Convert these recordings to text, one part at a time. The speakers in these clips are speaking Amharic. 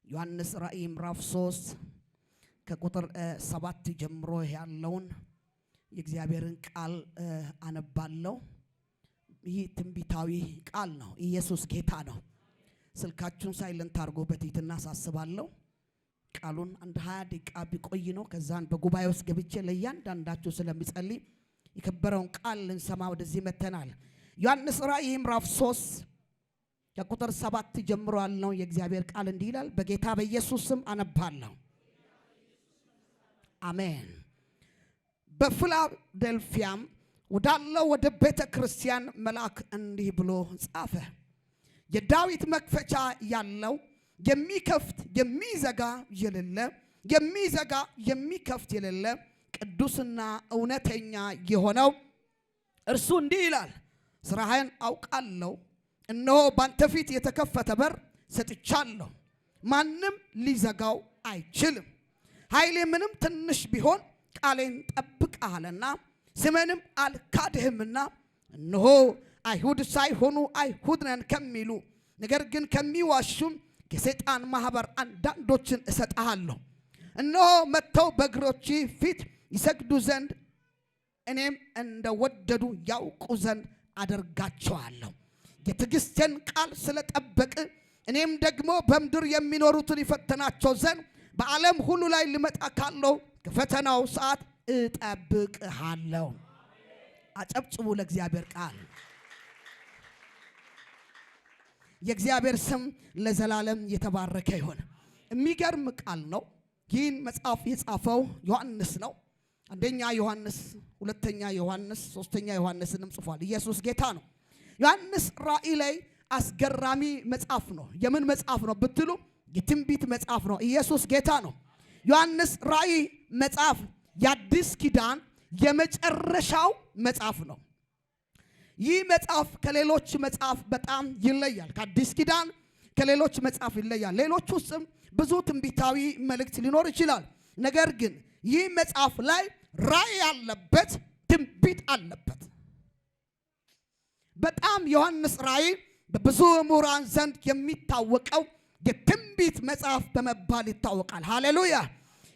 ዮሐንስ ራእይ ምዕራፍ 3 ከቁጥር 7 ጀምሮ ያለውን የእግዚአብሔርን ቃል አነባለሁ። ይህ ትንቢታዊ ቃል ነው። ኢየሱስ ጌታ ነው። ስልካችሁን ሳይለንት አድርጎ በትህትና አሳስባለሁ። ቃሉን አንድ 20 ደቂቃ ቢቆይ ነው። ከዛን በጉባኤ ውስጥ ገብቼ ለእያንዳንዳችሁ ስለሚጸልይ የከበረውን ቃል ልንሰማ ወደዚህ መተናል። ዮሐንስ ራእይ ምዕራፍ 3 ከቁጥር 7 ጀምሮ ያለው የእግዚአብሔር ቃል እንዲህ ይላል። በጌታ በኢየሱስ ስም አነባለሁ። አሜን። በፊላደልፊያም ወዳለው ወደ ቤተ ክርስቲያን መልአክ እንዲህ ብሎ ጻፈ። የዳዊት መክፈቻ ያለው የሚከፍት የሚዘጋ የሌለ የሚዘጋ የሚከፍት የሌለ ቅዱስና እውነተኛ የሆነው እርሱ እንዲህ ይላል። ስራህን አውቃለሁ። እነሆ ባንተ ፊት የተከፈተ በር ሰጥቻለሁ፣ ማንም ሊዘጋው አይችልም። ኃይሌ ምንም ትንሽ ቢሆን ቃሌን ጠብቀሃልና ስሜንም አልካድህምና እነሆ አይሁድ ሳይሆኑ አይሁድ ነን ከሚሉ ነገር ግን ከሚዋሹም ከሰይጣን ማህበር አንዳንዶችን እሰጥሃለሁ። እነሆ መጥተው በእግሮች ፊት ይሰግዱ ዘንድ እኔም እንደወደዱ ያውቁ ዘንድ አደርጋቸዋለሁ። የትዕግስቴን ቃል ስለጠበቅ እኔም ደግሞ በምድር የሚኖሩትን ይፈተናቸው ዘንድ በዓለም ሁሉ ላይ ልመጣ ካለው ከፈተናው ሰዓት እጠብቅሃለሁ። አጨብጭቡ ለእግዚአብሔር ቃል። የእግዚአብሔር ስም ለዘላለም የተባረከ ይሁን። የሚገርም ቃል ነው። ይህን መጽሐፍ የጻፈው ዮሐንስ ነው። አንደኛ ዮሐንስ፣ ሁለተኛ ዮሐንስ፣ ሶስተኛ ዮሐንስንም ጽፏል። ኢየሱስ ጌታ ነው። ዮሐንስ ራእይ ላይ አስገራሚ መጽሐፍ ነው። የምን መጽሐፍ ነው ብትሉ የትንቢት መጽሐፍ ነው። ኢየሱስ ጌታ ነው። ዮሐንስ ራእይ መጽሐፍ የአዲስ ኪዳን የመጨረሻው መጽሐፍ ነው። ይህ መጽሐፍ ከሌሎች መጽሐፍ በጣም ይለያል። ከአዲስ ኪዳን ከሌሎች መጽሐፍ ይለያል። ሌሎች ውስጥም ብዙ ትንቢታዊ መልእክት ሊኖር ይችላል። ነገር ግን ይህ መጽሐፍ ላይ ራእይ ያለበት፣ ትንቢት አለበት። በጣም ዮሐንስ ራእይ በብዙ ምሁራን ዘንድ የሚታወቀው የትንቢት መጽሐፍ በመባል ይታወቃል። ሃሌሉያ!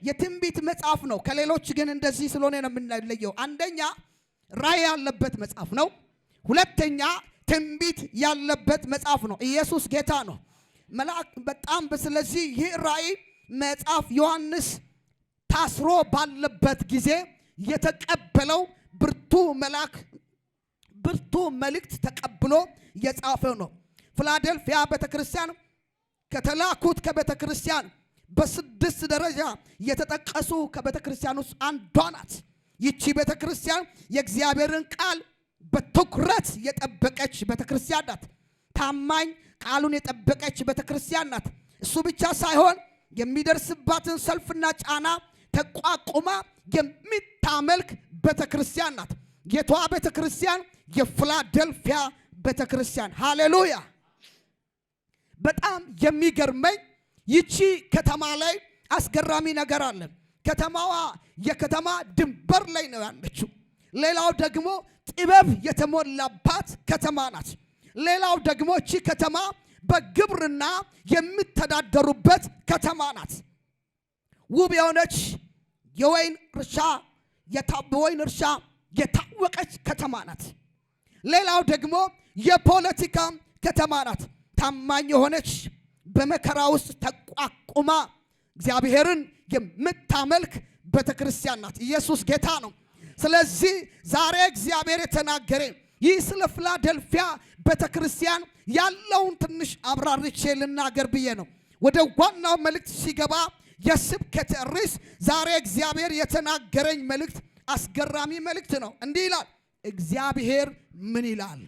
የትንቢት መጽሐፍ ነው። ከሌሎች ግን እንደዚህ ስለሆነ ነው የምንለየው። አንደኛ ራእይ ያለበት መጽሐፍ ነው። ሁለተኛ ትንቢት ያለበት መጽሐፍ ነው። ኢየሱስ ጌታ ነው። መልአክ በጣም ስለዚህ ይህ ራእይ መጽሐፍ ዮሐንስ ታስሮ ባለበት ጊዜ የተቀበለው ብርቱ መልእክት ተቀብሎ የጻፈው ነው። ፊላደልፊያ ቤተክርስቲያን ከተላኩት ከቤተክርስቲያን በ6 ደረጃ የተጠቀሱ ከቤተክርስቲያን ውስጥ አንዷ ናት። ይቺ ቤተክርስቲያን የእግዚአብሔርን ቃል በትኩረት የጠበቀች ቤተክርስቲያን ናት። ታማኝ ቃሉን የጠበቀች ቤተክርስቲያን ናት። እሱ ብቻ ሳይሆን የሚደርስባትን ሰልፍና ጫና ተቋቁማ የምታመልክ ቤተክርስቲያን ናት። ጌቷ ቤተክርስቲያን የፊላደልፊያ ቤተክርስቲያን። ሃሌሉያ! በጣም የሚገርመኝ ይቺ ከተማ ላይ አስገራሚ ነገር አለ። ከተማዋ የከተማ ድንበር ላይ ነው ያለችው። ሌላው ደግሞ ጥበብ የተሞላባት ከተማ ናት። ሌላው ደግሞ እቺ ከተማ በግብርና የሚተዳደሩበት ከተማ ናት። ውብ የሆነች የወይን እርሻ የታወቀች ከተማ ናት። ሌላው ደግሞ የፖለቲካ ከተማ ናት። ታማኝ የሆነች በመከራ ውስጥ ተቋቁማ እግዚአብሔርን የምታመልክ ቤተክርስቲያን ናት። ኢየሱስ ጌታ ነው። ስለዚህ ዛሬ እግዚአብሔር የተናገረ ይህ ስለ ፊላደልፊያ ቤተክርስቲያን ያለውን ትንሽ አብራርቼ ልናገር ብዬ ነው። ወደ ዋናው መልእክት ሲገባ የስብከት ርዕስ ዛሬ እግዚአብሔር የተናገረኝ መልእክት አስገራሚ መልእክት ነው። እንዲህ ይላል። እግዚአብሔር ምን ይላል?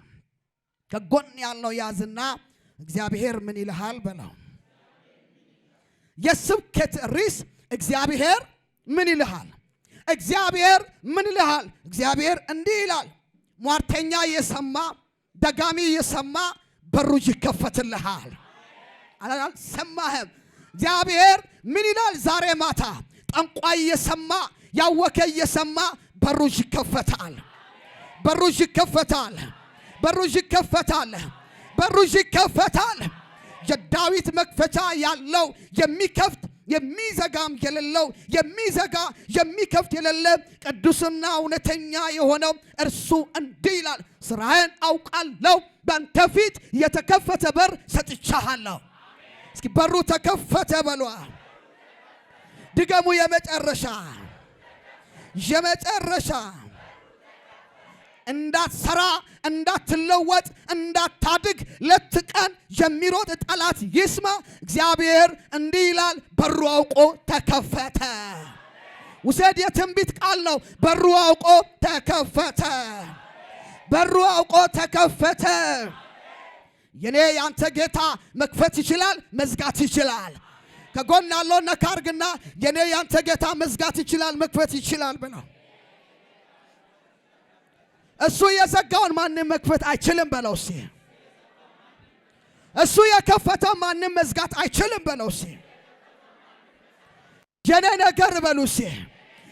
ከጎን ያለው ያዝና እግዚአብሔር ምን ይልሃል በለው። የስብከት ርዕስ እግዚአብሔር ምን ይልሃል? እግዚአብሔር ምን ይልሃል? እግዚአብሔር እንዲህ ይላል። ሟርተኛ የሰማ ደጋሚ የሰማ በሩ ይከፈትልሃል። አልሰማህም? እግዚአብሔር ምን ይላል? ዛሬ ማታ ጠንቋይ የሰማ ያወከ የሰማ በሩ ይከፈታል። በሩ ይከፈታል። በሩ ይከፈታል። በሩ ይከፈታል። የዳዊት መክፈቻ ያለው የሚከፍት የሚዘጋም የሌለው የሚዘጋ የሚከፍት የሌለ ቅዱስና እውነተኛ የሆነው እርሱ እንዲህ ይላል፣ ስራዬን አውቃለሁ፣ በአንተ ፊት የተከፈተ በር ሰጥቻለሁ። እስኪ በሩ ተከፈተ በሏ። ድገሙ። የመጨረሻ እንዳትሰራ እንዳትለወጥ እንዳታድግ ሌት ቀን የሚሮጥ ጠላት ይስማ። እግዚአብሔር እንዲህ ይላል፣ በሩ አውቆ ተከፈተ። ውሰድ፣ የትንቢት ቃል ነው። በሩ አውቆ ተከፈተ። በሩ አውቆ ተከፈተ። የኔ ያንተ ጌታ መክፈት ይችላል፣ መዝጋት ይችላል። ከጎን ያለው ነካ አድርግና የኔ ያንተ ጌታ መዝጋት ይችላል፣ መክፈት ይችላል ብለው። እሱ የዘጋውን ማንም መክፈት አይችልም በለው። እሱ የከፈተው ማንም መዝጋት አይችልም በለው። የኔ ነገር በሉ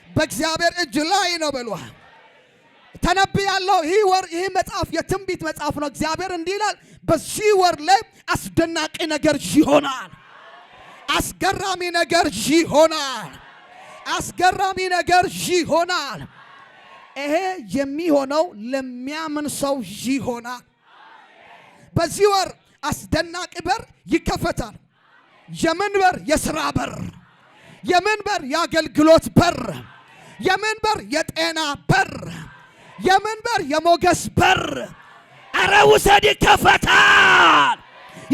በእግዚአብሔር እጅ ላይ ነው በሉ። ተነብያለሁ። ይህ መጽሐፍ የትንቢት መጽሐፍ ነው። እግዚአብሔር እንዲህ ይላል፣ በዚህ ወር ላይ አስደናቂ ነገር ይሆናል። አስገራሚ ነገር ይሆናል። አስገራሚ ነገር ይሆናል። ይሄ የሚሆነው ለሚያምን ሰው ይሆናል። በዚህ ወር አስደናቂ በር ይከፈታል። የምን በር? የሥራ በር። የምን በር? የአገልግሎት በር። የምን በር? የጤና በር። የምን በር? የሞገስ በር። አረ ውሰድ፣ ይከፈታል፣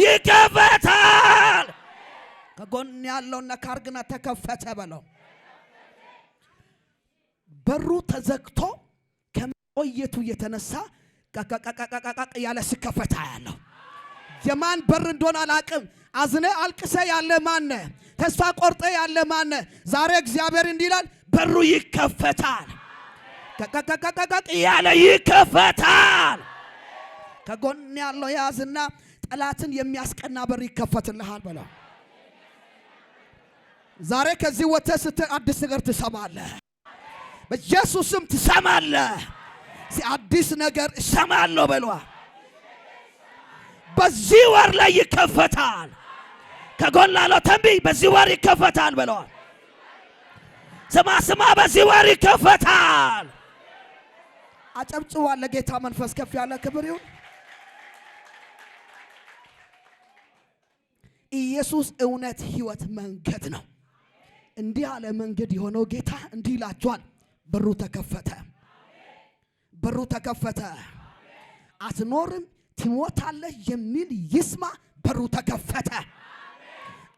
ይከፈታል። ከጎን ያለውን ነካ አድርግና ተከፈተ በለው። በሩ ተዘግቶ ከመቆየቱ የተነሳ ቃቃቃቃቃ ያለ ሲከፈታ ያለው የማን በር እንደሆነ አላቅም። አዝነ አልቅሰ ያለ ማነ? ተስፋ ቆርጠ ያለ ማነ? ዛሬ እግዚአብሔር እንዲህ ይላል፣ በሩ ይከፈታል። ቃቃቃቃቃ ያለ ይከፈታል። ከጎን ያለው ያዝና ጠላትን የሚያስቀና በር ይከፈትልሃል በለው። ዛሬ ከዚህ ወጥተህ ስትል አዲስ ነገር ትሰማለህ። በኢየሱስም ትሰማለህ። አዲስ ነገር እሰማለሁ በሏ። በዚህ ወር ላይ ይከፈታል። ከጎን ላለው ተንብይ፣ በዚህ ወር ይከፈታል በሏ። ስማ፣ በዚህ ወር ይከፈታል። አጨብጭዋል። ለጌታ መንፈስ ከፍ ያለ ክብር ይሁን። ኢየሱስ እውነት፣ ሕይወት፣ መንገድ ነው። እንዲህ ያለ መንገድ የሆነው ጌታ እንዲህ ይላችኋል፣ በሩ ተከፈተ። በሩ ተከፈተ። አትኖርም ትሞታለህ የሚል ይስማ፣ በሩ ተከፈተ።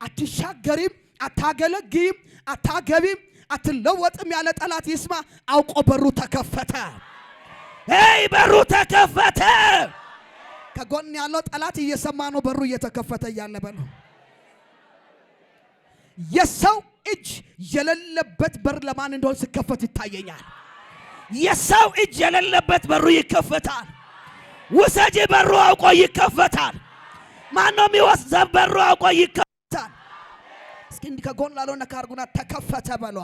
አትሻገሪም፣ አታገለግይም፣ አታገቢም፣ አትለወጥም ያለ ጠላት ይስማ፣ አውቆ በሩ ተከፈተ። በሩ ተከፈተ። ከጎን ያለው ጠላት እየሰማ ነው። በሩ እየተከፈተ እያለ በለው። የሰው እጅ የሌለበት በር ለማን እንደሆነ ሲከፈት ይታየኛል። የሰው እጅ የሌለበት በሩ ይከፈታል። ውሰጂ፣ በሩ አውቆ ይከፈታል። ማነው የሚወስደው? በሩ አውቆ ይከፈታል። እስኪ እንዲህ ከጎን ላለው ነካ አድርጉና ተከፈተ በሏ።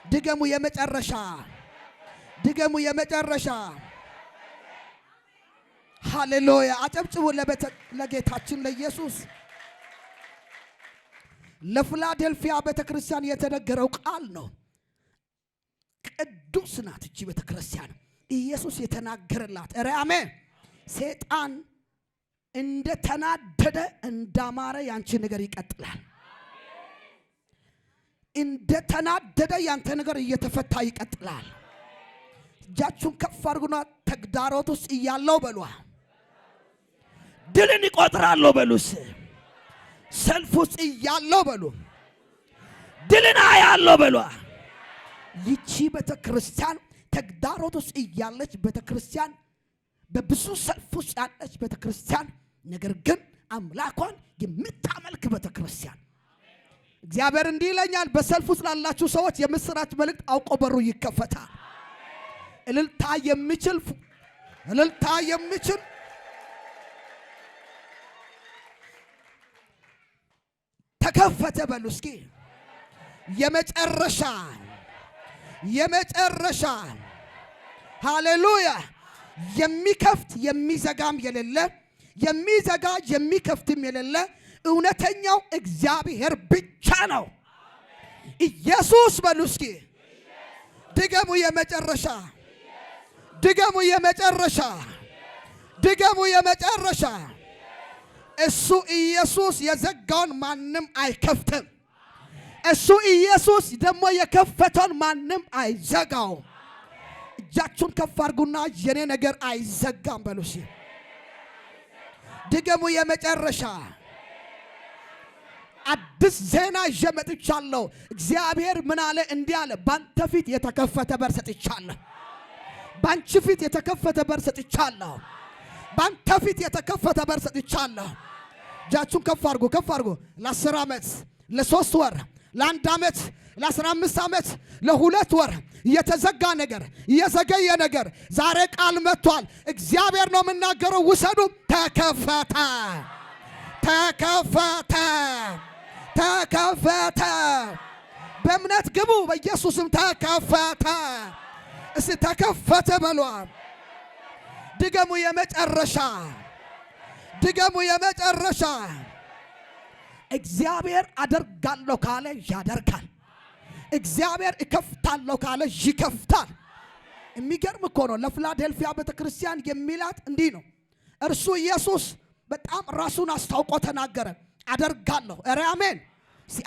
ድገሙ። የመጨረሻ ድገሙ። የመጨረሻ ሃሌሉያ። አጨብጭቡ ለጌታችን ለኢየሱስ። ለፊላዴልፊያ ቤተክርስቲያን የተነገረው ቃል ነው። ቅዱስ ናት እቺ ቤተክርስቲያን፣ ኢየሱስ የተናገረላት። ኧረ አሜን። ሰይጣን እንደተናደደ እንዳማረ ያንቺ ነገር ይቀጥላል። እንደተናደደ ያንተ ነገር እየተፈታ ይቀጥላል። እጃችሁን ከፍ አድርጉና ተግዳሮት ውስጥ እያለው በሏ፣ ድልን ይቆጥራለሁ በሉስ። ሰልፍ ውስጥ እያለው በሉ፣ ድልን አያለው በሏ። ይቺ ቤተክርስቲያን ተግዳሮት ውስጥ እያለች ቤተክርስቲያን፣ በብዙ ሰልፍ ውስጥ ያለች ቤተክርስቲያን፣ ነገር ግን አምላኳን የምታመልክ ቤተክርስቲያን። እግዚአብሔር እንዲህ ይለኛል፣ በሰልፍ ውስጥ ላላችሁ ሰዎች የምስራች መልእክት አውቆ በሩ ይከፈታል። እልልታ የሚችል ተከፈተ በሉ እስኪ። የመጨረሻ ሃሌሉያ። የሚከፍት የሚዘጋም የሌለ የሚዘጋ የሚከፍትም የሌለ እውነተኛው እግዚአብሔር ብቻ ነው። ኢየሱስ በሉ እስኪ ድገሙ። የመጨረሻ ድገሙ። የመጨረሻ ድገሙ። የመጨረሻ እሱ ኢየሱስ የዘጋውን ማንም አይከፍትም። እሱ ኢየሱስ ደግሞ የከፈተውን ማንም አይዘጋው። እጃችሁን ከፍ አድርጉና የኔ ነገር አይዘጋም በሉ እስኪ ድገሙ። የመጨረሻ አዲስ ዜና ይዤ መጥቻለሁ። እግዚአብሔር ምን አለ? እንዲህ አለ፣ ባንተ ፊት የተከፈተ በር ሰጥቻለሁ። ባንቺ ፊት የተከፈተ በር ሰጥቻለሁ። ባንተ ፊት የተከፈተ በር ሰጥቻለሁ። እጃችሁን ከፍ አድርጉ፣ ከፍ አድርጉ። ለ10 ዓመት፣ ለ3 ወር፣ ለ1 ዓመት፣ ለ15 ዓመት፣ ለ2 ወር የተዘጋ ነገር፣ የዘገየ ነገር ዛሬ ቃል መጥቷል። እግዚአብሔር ነው የምናገረው። ውሰዱ። ተከፈተ፣ ተከፈተ፣ ተከፈተ። በእምነት ግቡ። በኢየሱስም ተከፈተ። እስቲ ተከፈተ በሏ። ድገሙ። የመጨረሻ ድገሙ። የመጨረሻ እግዚአብሔር አደርጋለሁ ካለ ያደርጋል። እግዚአብሔር እከፍታለሁ ካለ ይከፍታል። የሚገርም እኮ ነው። ለፊላዴልፊያ ቤተክርስቲያን የሚላት እንዲህ ነው። እርሱ ኢየሱስ በጣም ራሱን አስታውቆ ተናገረ። አደርጋለሁ። ኧረ አሜን።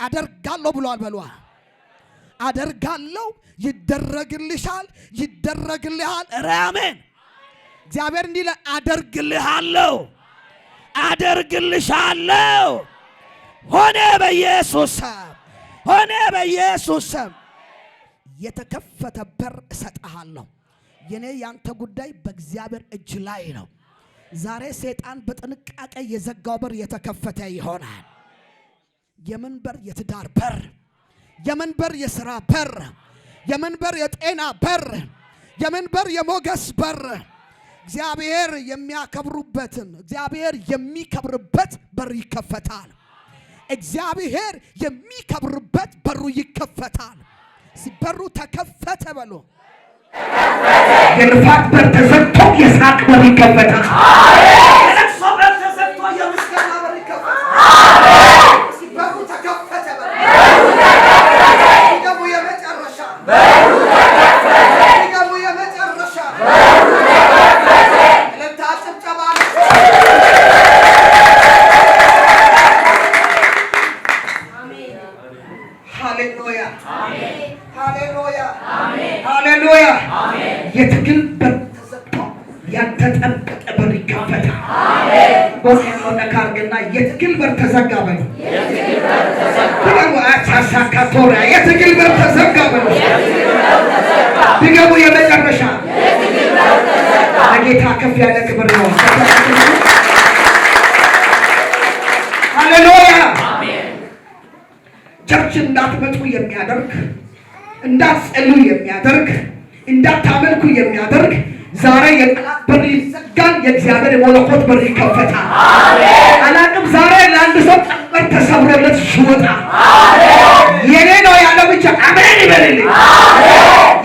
አደርጋለሁ ብሏል በሏ። አደርጋለሁ፣ ይደረግልሻል፣ ይደረግልሃል። ኧረ አሜን። እግዚአብሔር እንዲህ ይላል፣ አደርግልሃለሁ፣ አደርግልሻለሁ። ሆነ በኢየሱስ ስም፣ ሆነ በኢየሱስ ስም። የተከፈተ በር እሰጥሃለሁ። የኔ ያንተ ጉዳይ በእግዚአብሔር እጅ ላይ ነው። ዛሬ ሰይጣን በጥንቃቄ የዘጋው በር የተከፈተ ይሆናል። የምን በር? የትዳር በር፣ የምን በር? የሥራ በር፣ የምን በር? የጤና በር፣ የምን በር? የሞገስ በር። እግዚአብሔር የሚያከብሩበትን እግዚአብሔር የሚከብርበት በር ይከፈታል። እግዚአብሔር የሚከብርበት በሩ ይከፈታል። በሩ ተከፈተ በሉ። የልፋት በር ተዘግቶ የሳቅ በር ይከፈታል። የለቅሶ በር ተዘግቶ የምስጋና በር ይከፈታል። በሩ ተከፈተ በሉ። ድገሙ። የመጨረሻ በሩ ተከፈተ። ድገሙ። የመጨረሻ በሩ ተከፈተ። እልልታ ጭብጨባ። ሃሌሉያ፣ ሃሌሉያ፣ ሃሌሉያ። የትግል በር ተዘግቶ ያልተጠበቀ በር ይከፈታል። ቦታው ነካርገና የትግል በር ተዘጋ በሉ። ድገሙ። አቻሳካቶሪያ የትግል በር ተዘጋ በሉ። ድገሙ። የመጨረሻ ለጌታ ከፍ ያለ ክብር ነው። ሃሌሉያ። ቸርች እንዳትመጡ የሚያደርግ፣ እንዳትጸልዩ የሚያደርግ፣ እንዳታመልኩ የሚያደርግ ዛሬ የጠላት በር ይዘጋል። የእግዚአብሔር የመለኮት በር ይከፈታል። አላቅም ዛሬ ለአንድ ሰው ቀንበር ተሰብሮለት ይወጣ። የኔ ነው ያለ ብቻ አሜን ይበልልኝ።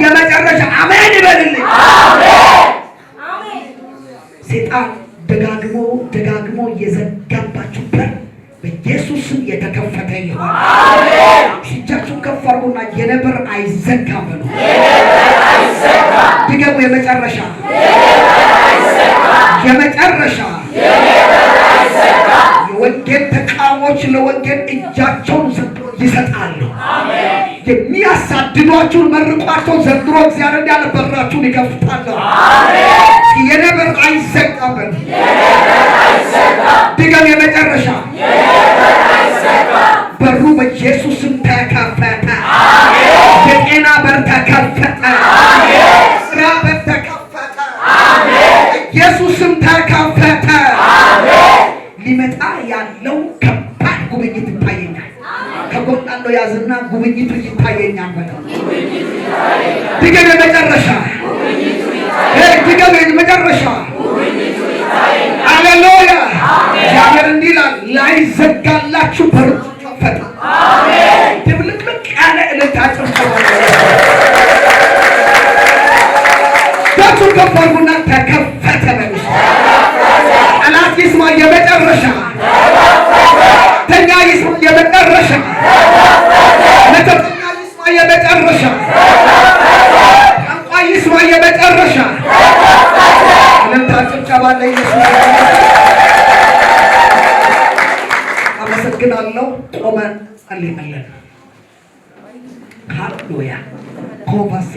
የመጨረሻ አሜን ይበልልኝ። ሰይጣን ደጋግሞ ደጋግሞ የዘጋባችሁ በር በኢየሱስ ስም የተከፈተ ይሁን። አሜን። እጃችሁን ከፍ አድርጉና የነበር አይዘጋም በሉ። ድገሙ። የመጨረሻ የመጨረሻ የወንጌል ተቃዋሚዎች ለወንጌል እጃቸውን ዘንድሮ ይሰጣሉ። የሚያሳድዷችሁን መርቋቸው ዘንድሮ እግዚአብሔር እንዳለ በራችሁን ይከፍታሉ። የነበር አይዘጋም በሉ። ድገም። የመጨረሻ በሩ በኢየሱስ ስም ተከፈተ። የጤና በር ተከፈተ። ስራ በር ተከፈተ። በኢየሱስ ስም ተከፈተ። ሊመጣ ያለው ከባድ ጉብኝት ይታየኛል። ከጎን ያለው ያዝና ጉብኝቱ ይታየኛል በለው። ድገም። የመጨረሻ ድገም። የመጨረሻ ሃሌሉያ። እግዚአብሔር እንዲህ ይላል፣ ላይዘጋላችሁ በር ተከፈተ። አሜን። ድብልቅልቅ ያለ እልልታ ጭብጨባ። ዳቱ ከፈርጉና ተከፈተ በሉ። ጠላት ይስማ። ጠንቋይ ይስማ የመጨረሻ ለታ ጭብጨባ ለኢየሱስ አመሰግናለሁ። ቆመን ጸልያለን። ሃሌሉያ ኮቫሴ